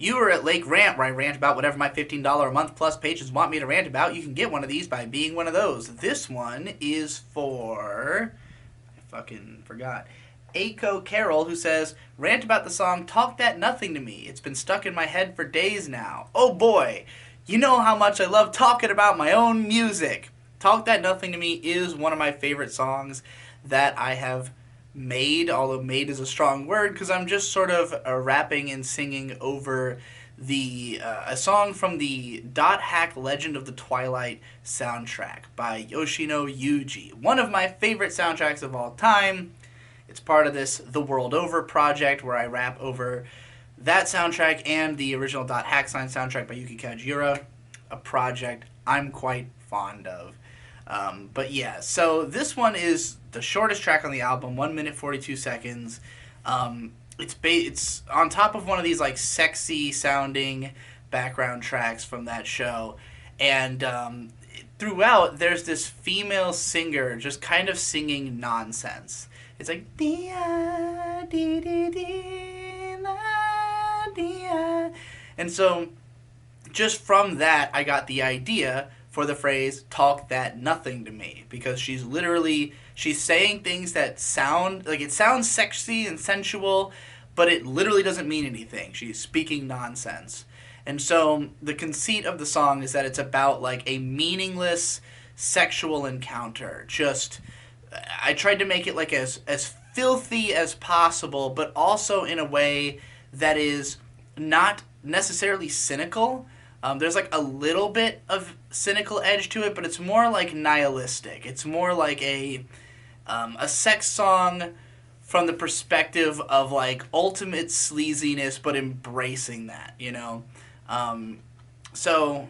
You are at Lake Rant, where I rant about whatever my $15 a month plus patrons want me to rant about. You can get one of these by being one of those. This one is for... I fucking forgot. Aiko Carroll, who says, rant about the song Talk That Nothing to Me. It's been stuck in my head for days now. Oh boy, you know how much I love talking about my own music. Talk That Nothing to Me is one of my favorite songs that I have made, although made is a strong word, because I'm just sort of rapping and singing over a song from the Dot Hack Legend of the Twilight soundtrack by Yoshino Yuji. One of my favorite soundtracks of all time. It's part of this The World Over project where I rap over that soundtrack and the original Dot Hack Sign soundtrack by Yuki Kajiura, a project I'm quite fond of. But yeah, so this one is the shortest track on the album, 1 minute 42 seconds. It's on top of one of these like sexy sounding background tracks from that show, and throughout there's this female singer just kind of singing nonsense. It's like dia di di di la dia, and so just from that I got the idea for the phrase "talk that nothing to me," because she's saying things that sound like it sounds sexy and sensual, but it literally doesn't mean anything. She's speaking nonsense. And so the conceit of the song is that it's about like a meaningless sexual encounter. Just I tried to make it like as filthy as possible, but also in a way that is not necessarily cynical. There's like a little bit of cynical edge to it, but it's more like nihilistic. It's more like a sex song from the perspective of like ultimate sleaziness, but embracing that, you know. So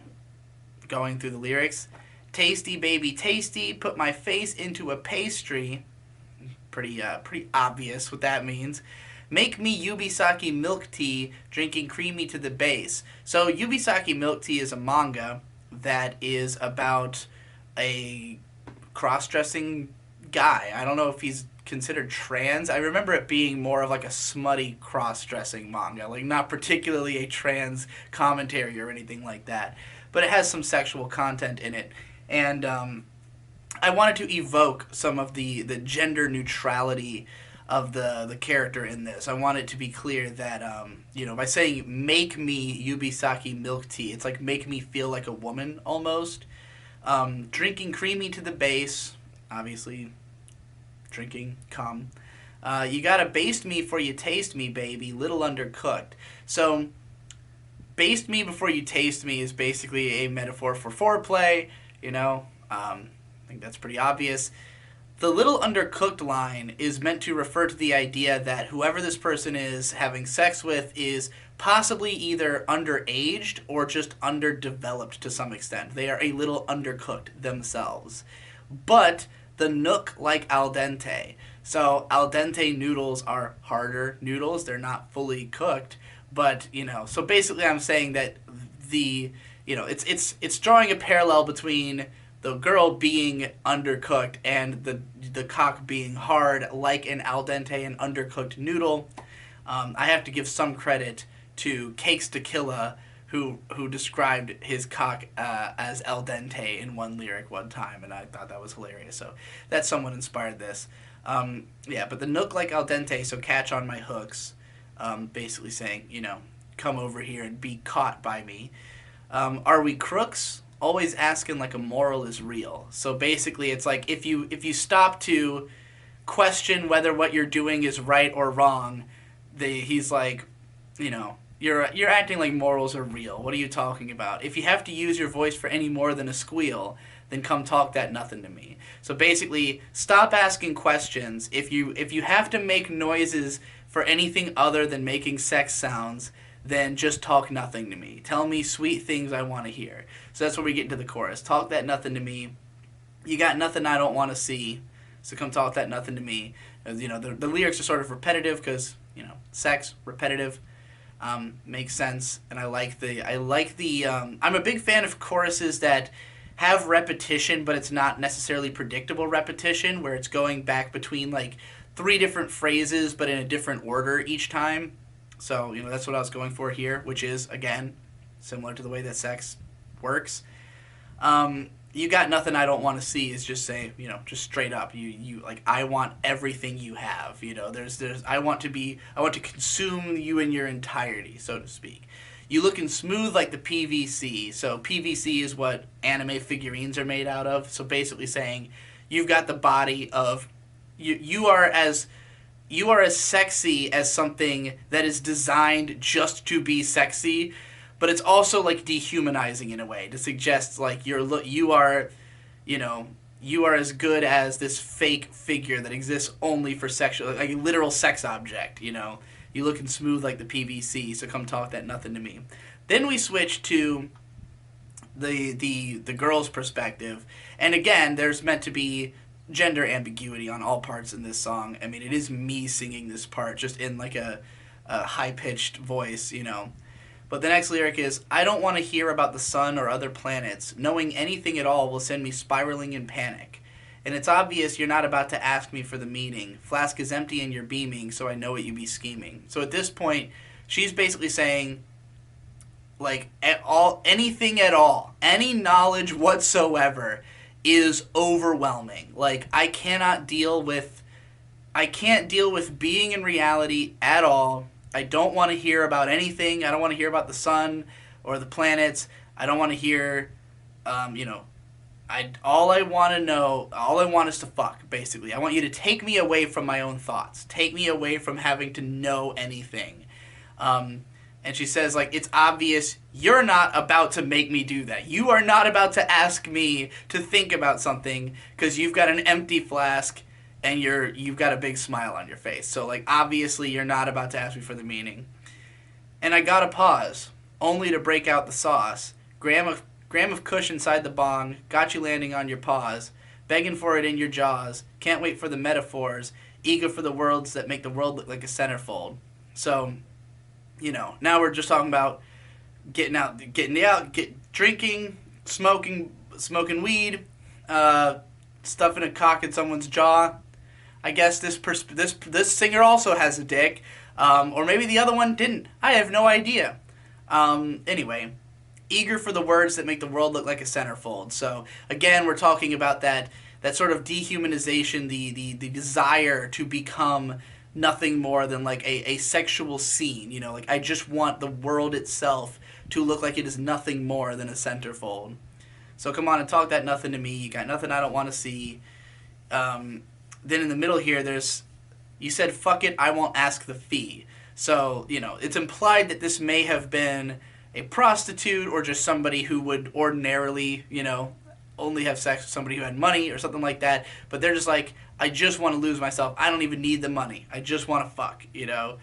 going through the lyrics, tasty baby tasty, put my face into a pastry. Pretty obvious what that means. Make me Yubisaki milk tea, drinking creamy to the base. So Yubisaki milk tea is a manga that is about a cross-dressing guy. I don't know if he's considered trans. I remember it being more of like a smutty cross-dressing manga, like not particularly a trans commentary or anything like that. But it has some sexual content in it. And I wanted to evoke some of the gender neutrality of the character in this. I want it to be clear that, by saying make me Yubisaki milk tea, it's like make me feel like a woman almost. Drinking creamy to the base, obviously drinking cum. You gotta baste me before you taste me, baby, little undercooked. So, baste me before you taste me is basically a metaphor for foreplay, I think that's pretty obvious. The little undercooked line is meant to refer to the idea that whoever this person is having sex with is possibly either underaged or just underdeveloped to some extent. They are a little undercooked themselves. But the nook like al dente. So al dente noodles are harder noodles. They're not fully cooked. But, so basically I'm saying that it's drawing a parallel between the girl being undercooked and the cock being hard, like an al dente and undercooked noodle. I have to give some credit to Cakes Tequila, who described his cock as al dente in one lyric one time, and I thought that was hilarious. So that someone inspired this. But the nook like al dente, so catch on my hooks, basically saying, come over here and be caught by me. Are we crooks? Always asking like a moral is real. So basically it's like if you stop to question whether what you're doing is right or wrong, he's like, you're acting like morals are real. What are you talking about? If you have to use your voice for any more than a squeal, then come talk that nothing to me. So basically, stop asking questions. If you have to make noises for anything other than making sex sounds, then just talk nothing to me. Tell me sweet things I want to hear. So that's where we get into the chorus. Talk that nothing to me. You got nothing I don't want to see, so come talk that nothing to me. The lyrics are sort of repetitive because, sex, repetitive, makes sense. And I like the I'm a big fan of choruses that have repetition, but it's not necessarily predictable repetition, where it's going back between like 3 different phrases, but in a different order each time. So, that's what I was going for here, which is, again, similar to the way that sex works. You got nothing I don't want to see is just say, just straight up. You like, I want everything you have. I want to consume you in your entirety, so to speak. You looking smooth like the PVC. So PVC is what anime figurines are made out of. So basically saying you've got the body of you are as sexy as something that is designed just to be sexy, but it's also like dehumanizing in a way to suggest like you are as good as this fake figure that exists only for sexual, like a literal sex object. You looking smooth like the PVC, so come talk that nothing to me. Then we switch to the girl's perspective, and again, there's meant to be gender ambiguity on all parts in this song. I mean, it is me singing this part just in like a high pitched voice. But the next lyric is, I don't want to hear about the sun or other planets. Knowing anything at all will send me spiraling in panic. And it's obvious you're not about to ask me for the meaning. Flask is empty and you're beaming, so I know what you be scheming. So at this point, she's basically saying, like, anything at all, any knowledge whatsoever is overwhelming. Like, I can't deal with being in reality at all. I don't want to hear about anything. I don't want to hear about the sun or the planets. I don't want to hear, all I want is to fuck, basically. I want you to take me away from my own thoughts. Take me away from having to know anything. And she says, like, it's obvious you're not about to make me do that. You are not about to ask me to think about something because you've got an empty flask and you've got a big smile on your face. So, like, obviously you're not about to ask me for the meaning. And I gotta pause, only to break out the sauce. Gram of kush inside the bong, got you landing on your paws, begging for it in your jaws, can't wait for the metaphors, eager for the worlds that make the world look like a centerfold. So, now we're just talking about getting out, drinking, smoking weed, stuffing a cock in someone's jaw. I guess this singer also has a dick, or maybe the other one didn't. I have no idea. Anyway, eager for the words that make the world look like a centerfold. So again, we're talking about that sort of dehumanization, the desire to become nothing more than like a sexual scene. Like, I just want the world itself to look like it is nothing more than a centerfold. So come on and talk that nothing to me. You got nothing I don't want to see. Then in the middle here, you said, fuck it, I won't ask the fee. So, it's implied that this may have been a prostitute or just somebody who would ordinarily, only have sex with somebody who had money or something like that. But they're just like, I just want to lose myself. I don't even need the money. I just want to fuck, You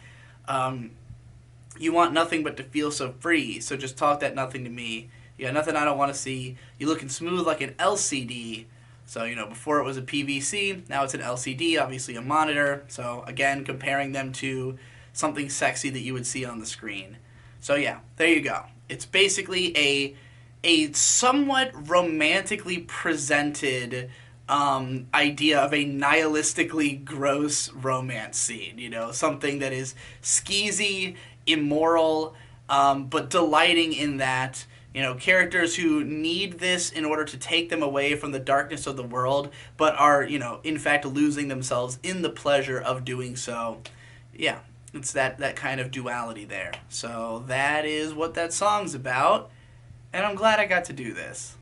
want nothing but to feel so free, so just talk that nothing to me. You got nothing I don't want to see. You looking smooth like an LCD. So, before it was a PVC, now it's an LCD, obviously a monitor. So, again, comparing them to something sexy that you would see on the screen. So, yeah, there you go. It's basically a somewhat romantically presented idea of a nihilistically gross romance scene. Something that is skeezy, immoral, but delighting in that. Characters who need this in order to take them away from the darkness of the world, but are, in fact losing themselves in the pleasure of doing so. Yeah, it's that kind of duality there. So that is what that song's about, and I'm glad I got to do this.